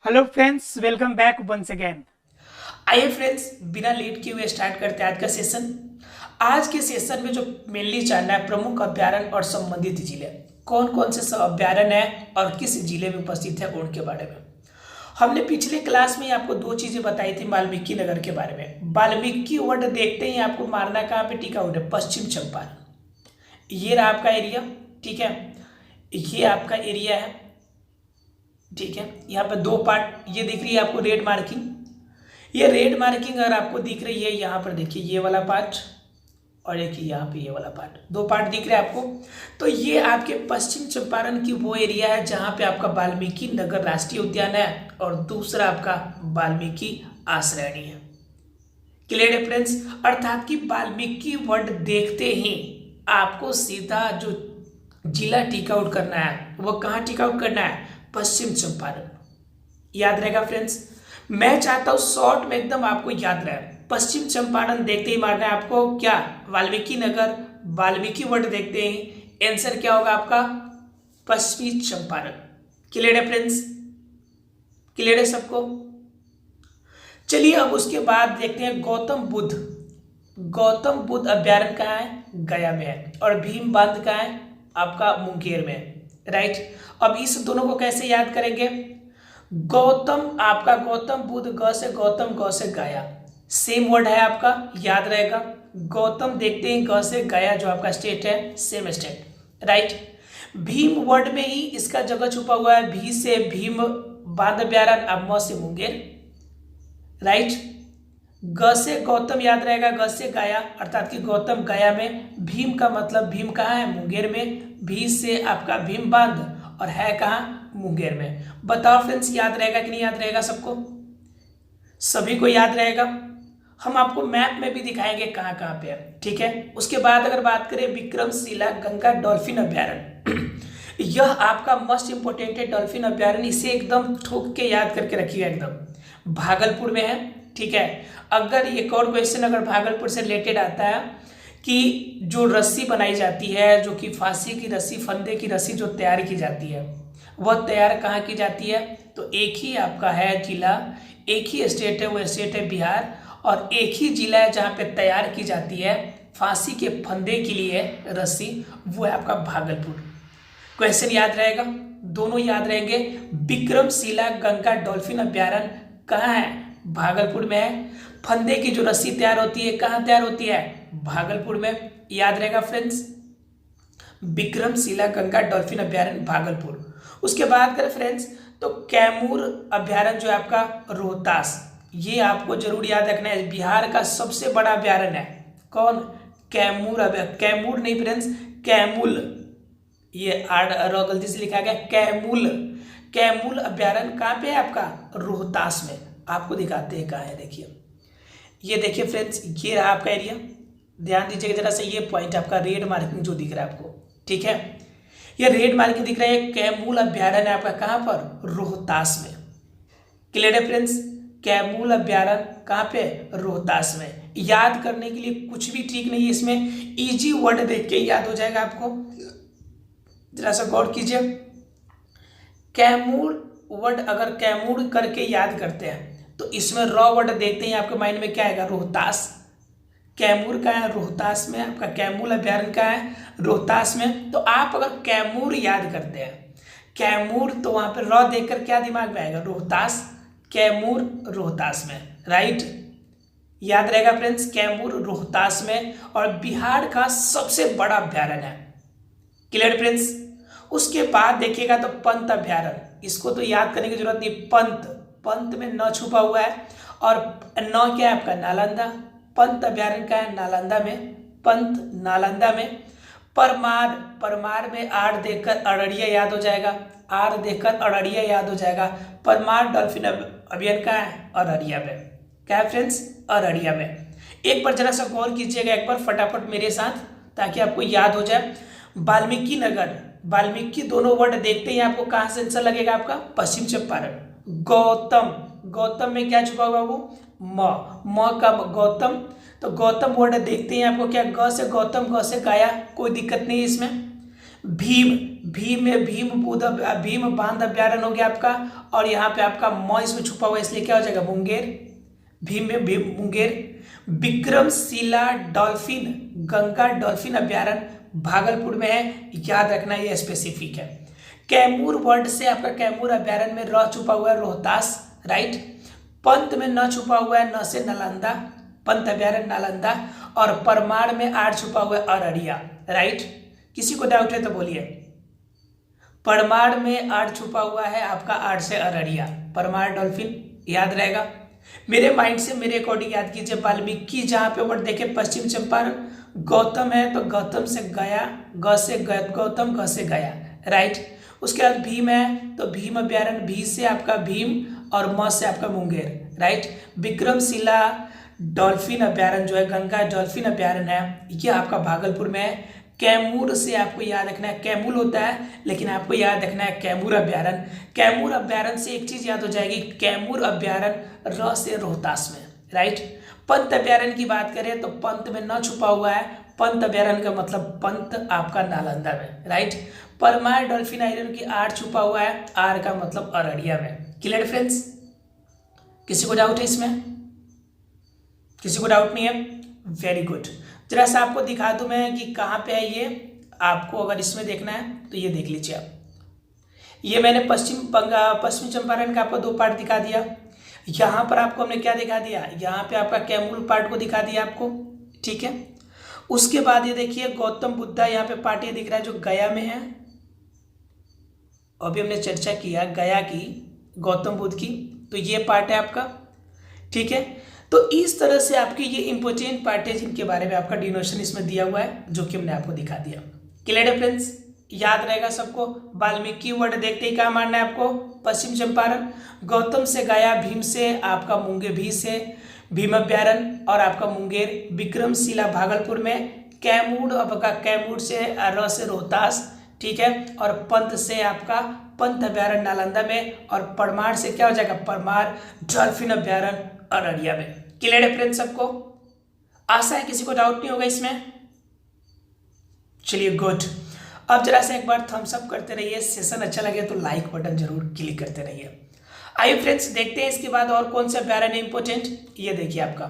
Hello friends, welcome back once again. आइए friends, बिना late किए हुए स्टार्ट करते हैं आज का सेशन। आज के सेशन में जो मेनली जानना है प्रमुख अभ्यारण्य और संबंधित जिले, कौन कौन से सब अभ्यारण्य हैं और किस जिले में उपस्थित है उनके बारे में। हमने पिछले क्लास में ही आपको दो चीजें बताई थी वाल्मीकि नगर के बारे में। वाल्मीकि वर्ड देखते ही आपको मारना कहाँ पे टिका हुआ है, पश्चिम चंपारण। ये रहा आपका एरिया, ठीक है। ये आपका एरिया है, ठीक है। यहाँ पे दो पार्ट ये दिख रही है आपको रेड मार्किंग। ये रेड मार्किंग अगर आपको दिख रही है यहाँ पर देखिए, ये वाला पार्ट और एक यहाँ पे ये वाला पार्ट, दो पार्ट दिख रहे हैं आपको। तो ये आपके पश्चिम चंपारण की वो एरिया है जहाँ पे आपका वाल्मीकि नगर राष्ट्रीय उद्यान है और दूसरा आपका वाल्मीकि आश्रयणी है। क्लियर है फ्रेंड्स। अर्थात कि वाल्मीकि वर्ड देखते ही आपको सीधा जो जिला टिक आउट करना है वो कहाँ टिक आउट करना है, पश्चिम चंपारण। याद रहेगा फ्रेंड्स। मैं चाहता हूं शॉर्ट में एकदम आपको याद रहे। पश्चिम चंपारण देखते ही मारना है आपको क्या, वाल्मीकि नगर। वाल्मीकि वर्ड देखते ही आंसर क्या होगा आपका, पश्चिमी चंपारण। क्लियर है फ्रेंड्स, क्लियर है सबको। चलिए अब उसके बाद देखते हैं गौतम बुद्ध। गौतम बुद्ध अभ्यारण्य कहाँ है, गया में है। और भीम बांध कहाँ है, आपका मुंगेर में है। राइट। अब इस दोनों को कैसे याद करेंगे। गौतम आपका गौतम बुद्ध, ग से गौतम, ग से गया, सेम वर्ड है आपका, याद रहेगा। गौतम देखते हैं ग से गया जो आपका स्टेट है, same state. Right. Bhim word में ही इसका जगह छुपा हुआ है, भी से भीम बांध अभ्यारण्य, अब म से मुंगेर। राइट। ग से गौतम याद रहेगा, ग से गया अर्थात कि गौतम गया में, भीम का मतलब भीम कहाँ है, मुंगेर में। भी से आपका भीम बांध और है कहाँ, मुंगेर में। बताओ फ्रेंड्स, याद रहेगा कि नहीं याद रहेगा सबको, सभी को याद रहेगा। हम आपको मैप में भी दिखाएंगे कहाँ कहाँ पे है, ठीक है। उसके बाद अगर बात करें विक्रमशिला गंगा डॉल्फिन अभ्यारण्य यह आपका मोस्ट इंपोर्टेंट है डॉल्फिन अभ्यारण्य, इसे एकदम ठोक के याद करके रखिएगा। एकदम भागलपुर में है, ठीक है। अगर एक और क्वेश्चन अगर भागलपुर से रिलेटेड आता है कि जो रस्सी बनाई जाती है, जो कि फांसी की रस्सी, फंदे की रस्सी जो तैयार की जाती है, वह तैयार कहाँ की जाती है, तो एक ही आपका है जिला, एक ही स्टेट है, वो स्टेट है बिहार। और एक ही जिला है जहाँ पे तैयार की जाती है फांसी के फंदे के लिए रस्सी, वो है आपका भागलपुर। क्वेश्चन याद रहेगा, दोनों याद रहेंगे। विक्रमशिला गंगा डॉल्फिन अभ्यारण्य कहाँ है, भागलपुर में है। फंदे की जो रस्सी तैयार होती है कहाँ तैयार होती है, भागलपुर में। याद रहेगा फ्रेंड्स, विक्रमशिला गंगा डॉल्फिन अभ्यारण्य भागलपुर। उसके बाद करें फ्रेंड्स तो कैमूर अभ्यारण्य जो है आपका रोहतास, ये आपको जरूर याद रखना है, बिहार का सबसे बड़ा अभ्यारण्य है। कौन, कैमूर कैमूर नहीं फ्रेंड्स, कैमूल, ये आड़ गलती से लिखा गया, कैमूल। कैमूल अभ्यारण्य कहाँ पे है आपका, रोहतास में। आपको दिखाते हैं कहाँ है, देखिए ये देखिए फ्रेंड्स, ये रहा आपका एरिया। ध्यान दीजिएगा जरा से, ये पॉइंट आपका रेड मार्किंग जो दिख रहा है आपको, ठीक है। ये रेड मार्किंग दिख रहा है, कैमूल अभ्यारण्य आपका कहाँ पर, रोहतास में। क्लियर है फ्रेंड्स। कैमूल अभ्यारण्य कहाँ पे, रोहतास में। याद करने के लिए कुछ भी ठीक नहीं है इसमें, इजी वर्ड देख के याद हो जाएगा आपको। जरा सा गौर कीजिए, कैमूर वर्ड अगर कैमूर करके याद करते हैं तो इसमें रॉ वर्ड देखते ही आपके माइंड में क्या आएगा, रोहतास। कैमूर का है रोहतास में, आपका कैमूल अभ्यारण्य का है रोहतास में। तो आप अगर कैमूर याद करते हैं, कैमूर, तो वहां पे रॉ देखकर क्या दिमाग में आएगा, रोहतास। कैमूर रोहतास में, राइट। याद रहेगा फ्रेंड्स, कैमूर रोहतास में और बिहार का सबसे बड़ा अभ्यारण्य है। Clear friends. उसके बाद देखिएगा तो पंत अभ्यारण्य, इसको तो याद करने की जरूरत नहीं, पंत, पंत में न छुपा हुआ है और न क्या है आपका, नालंदा। पंत अभ्यारण्य का है नालंदा में, पंत नालंदा में। परमार, परमार में आर देखकर अररिया याद हो जाएगा, आर देखकर अररिया याद हो जाएगा। परमार डॉल्फिन अभ्यारण्य का है अररिया में, क्या है फ्रेंड्स, अररिया में। एक बार जरा सा गौर कीजिएगा एक बार फटाफट मेरे साथ, ताकि आपको याद हो जाए। वाल्मीकि नगर, वाल्मीकि दोनों वर्ड देखते ही आपको कहां से आंसर लगेगा आपका, पश्चिम चंपारण। गौतम, गौतम में क्या छुपा हुआ वो, म का गौतम। तो गौतम वर्ड देखते ही आपको क्या, ग से गौतम, ग से गाया, कोई दिक्कत नहीं है इसमें। भीम, भीम में भीम बांध अभ्यारण्य हो गया आपका, और यहाँ पे आपका म इसमें छुपा हुआ है, इसलिए क्या हो जाएगा मुंगेर। भीम में भीम मुंगेर। विक्रमशिला डॉल्फिन गंगा डॉल्फिन अभ्यारण्य भागलपुर में है, याद रखना ये स्पेसिफिक है। कैमूर वर्ड से आपका कैमूर अभ्यारण्य में र छुपा हुआ है रोहतास, राइट। पंत में न छुपा हुआ है, न से नालंदा, पंत अभ्यारण्य नालंदा। और परमार में आर छुपा हुआ है अररिया, राइट। किसी को डाउट है तो बोलिए। परमार में आर छुपा हुआ है आपका, आर से अररिया, परमार डॉल्फिन, याद रहेगा। मेरे माइंड से मेरे अकॉर्डिंग याद कीजिए। वाल्मीकि जहाँ पे वर्ड देखे पश्चिम चंपारण। गौतम है तो गौतम से गया, ग से गौतम, ग से गया, राइट। उसके बाद भीम है तो भीम अभ्यारण्य, भी से आपका भीम और म से आपका मुंगेर, राइट। विक्रमशिला डॉल्फिन अभ्यारण्य जो है, गंगा डॉल्फिन अभ्यारण्य है, ये आपका भागलपुर में है। कैमूर से आपको याद रखना है, कैमूर होता है लेकिन आपको याद रखना है कैमूर अभ्यारण्य। कैमूर अभ्यारण्य से एक चीज याद हो जाएगी, कैमूर अभ्यारण्य र से रोहतास में, राइट। पंत अभ्यारण्य की बात करें तो पंत में न छुपा हुआ है, पंत अभ्यारण्य का मतलब पंत आपका नालंदा में, राइट। परमार डॉल्फिन अभ्यारण्य की आर छुपा हुआ है, आर का मतलब अररिया में। Clear friends? किसी को डाउट है इसमें? किसी को डाउट नहीं है? Very good. जरा सा आपको दिखा दूं मैं कि कहाँ पे है ये। आपको अगर इसमें देखना है तो ये देख लीजिए आप। ये मैंने पश्चिम चंपारण का आपको 2 पार्ट दिखा दिया। यहाँ पर आपको हमने क्या दिखा दिया, यहाँ पे आपका कैमूर पार्ट को दिखा दिया आपको, ठीक है। उसके बाद ये देखिए गौतम बुद्धा, यहाँ पे पार्ट ये दिख रहा है जो गया में है। अभी हमने चर्चा किया गया की, गौतम बुद्ध की, तो ये पार्ट है आपका, ठीक है। तो इस तरह से आपके ये इंपॉर्टेंट पार्ट है जिनके बारे में आपका डिनोशन इसमें दिया हुआ है, जो कि हमने आपको दिखा दिया। क्लियर है फ्रेंड्स? याद रहेगा सबको। वाल्मीकि वर्ड देखते ही क्या मानना है आपको, पश्चिम चंपारण। गौतम से गया, भीम से आपका मुंगेर, भी से भीम अभ्यारण्य और आपका मुंगेर। विक्रमशिला भागलपुर में। कैमूर आपका कैमूर से र से रोहतास, ठीक है। और पंत से आपका पंत अभ्यारण्य नालंदा में। और परमार से क्या हो जाएगा, परमार डॉल्फिन अभ्यारण्य अररिया में। क्लियर है फ्रेंड्स सबको? आशा है किसी को डाउट नहीं होगा इसमें। चलिए गुड। अब जरा से एक बार थम्स अप करते रहिए। सेशन अच्छा लगे तो लाइक बटन जरूर क्लिक करते रहिए। आइए फ्रेंड्स देखते हैं इसके बाद और कौन सा अभ्यारण्य इंपोर्टेंट। ये देखिए आपका,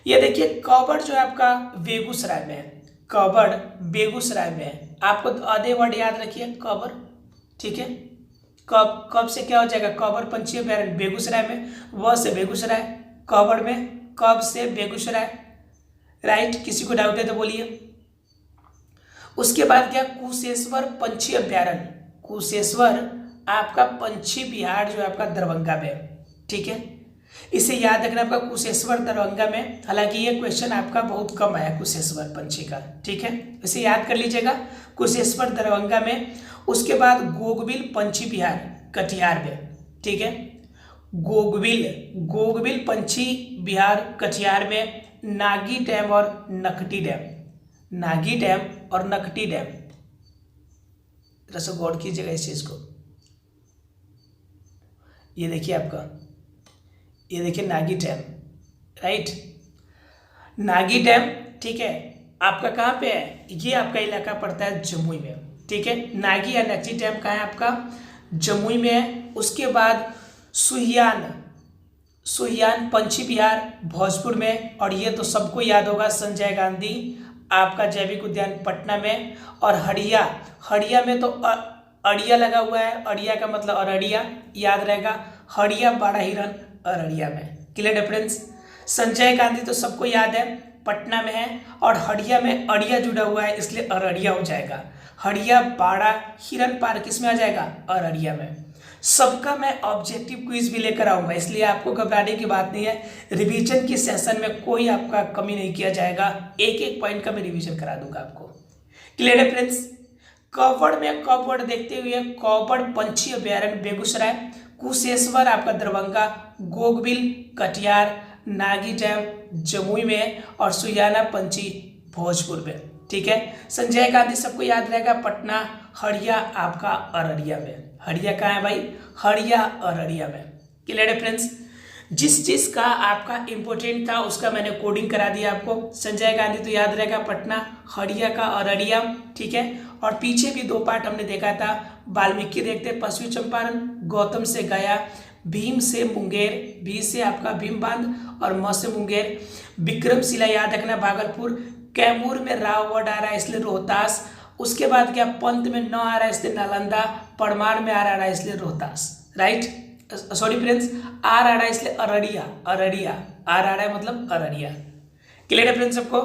ये देखिए कौबड़ जो है आपका बेगूसराय में है। कौबड़ बेगूसराय में है। आपको आधे वर्ड याद रखिए, कौबड़, ठीक है। कब से क्या हो जाएगा, कौबड़ पंछी अभ्यारण्य बेगूसराय में। व से बेगूसराय, कौबड़ में कब से बेगूसराय, राइट। किसी को डाउट है तो बोलिए। उसके बाद क्या, कुशेश्वर पंछी अभ्यारण्य। कुशेश्वर आपका पंछी विहार जो है आपका दरभंगा में, ठीक है। इसे याद रखना आपका, कुशेश्वर दरभंगा में। हालांकि ये क्वेश्चन आपका बहुत कम आया कुशेश्वर पंछी का, ठीक है। इसे याद कर लीजिएगा, कुशेश्वर दरभंगा में। उसके बाद गोगबिल पंछी विहार कटिहार में, ठीक है। गोगबिल पंछी विहार कटिहार में। नागी डैम और नकटी डैम, नागी डैम और नकटी डैम, जरा गौर कीजिएगा इस चीज को। ये देखिए आपका, ये देखिए Nagi dam, right. Nagi dam, ठीक है। आपका कहाँ पे है, ये आपका इलाका पड़ता है जमुई में, ठीक है। नागी या नकटी डैम कहाँ है आपका, जमुई में है। उसके बाद सुहियान पंछी विहार भोजपुर में। और ये तो सबको याद होगा, संजय गांधी आपका जैविक उद्यान पटना में। और हड़िया में तो अड़िया लगा हुआ है, अड़िया का मतलब अररिया, याद रहेगा। हड़िया बाड़ा हिरन अररिया में। Clear difference? संजय गांधी तो सबको याद है, पटना में है। और हड़िया में अड़िया जुड़ा हुआ है, इसलिए अररिया हो जाएगा। हड़िया बाड़ा हिरन पार्क किस में आ जाएगा, अररिया में। सबका मैं ऑब्जेक्टिव क्विज भी लेकर आऊंगा, इसलिए आपको घबराने की बात नहीं है। रिवीजन की सेशन में कोई आपका कमी नहीं किया जाएगा, एक एक पॉइंट का मैं रिवीजन करा दूंगा आपको। क्लियर है फ्रेंड्स? कौबड़ में कौबड़ देखते हुए कौबड़ पंछी अभ्यारण्य बेगूसराय। कुशेश्वर आपका दरभंगा। गोगबिल कटिहार। नागी डैम जमुई में। और सुयाना पंछी भोजपुर में, ठीक है। संजय गांधी सबको याद रहेगा, पटना। हड़िया आपका अररिया में। हड़िया कहाँ है भाई, हड़िया अररिया में। क्लियर है फ्रेंड्स? जिस चीज का आपका इंपॉर्टेंट था उसका मैंने कोडिंग करा दिया आपको। संजय गांधी तो याद रहेगा, पटना, हड़िया का अररिया, ठीक है। और पीछे भी 2 पार्ट हमने देखा था, वाल्मीकि देखते पश्चिमी चंपारण, गौतम से गया, भीम से मुंगेर, भी से आपका भीम बांध और म से मुंगेर, विक्रमशिला याद रखना भागलपुर, कैमूर में राव वर्ड आ रहा है इसलिए रोहतास, उसके बाद क्या पंत में न आ रहा है इसलिए नालंदा, परमार में आ रहा है इसलिए Rohtas, right. Sorry friends, R आ रहा है इसलिए अररिया, अररिया, आर आ रहा है मतलब अररिया। क्लियर है फ्रेंड्स सबको।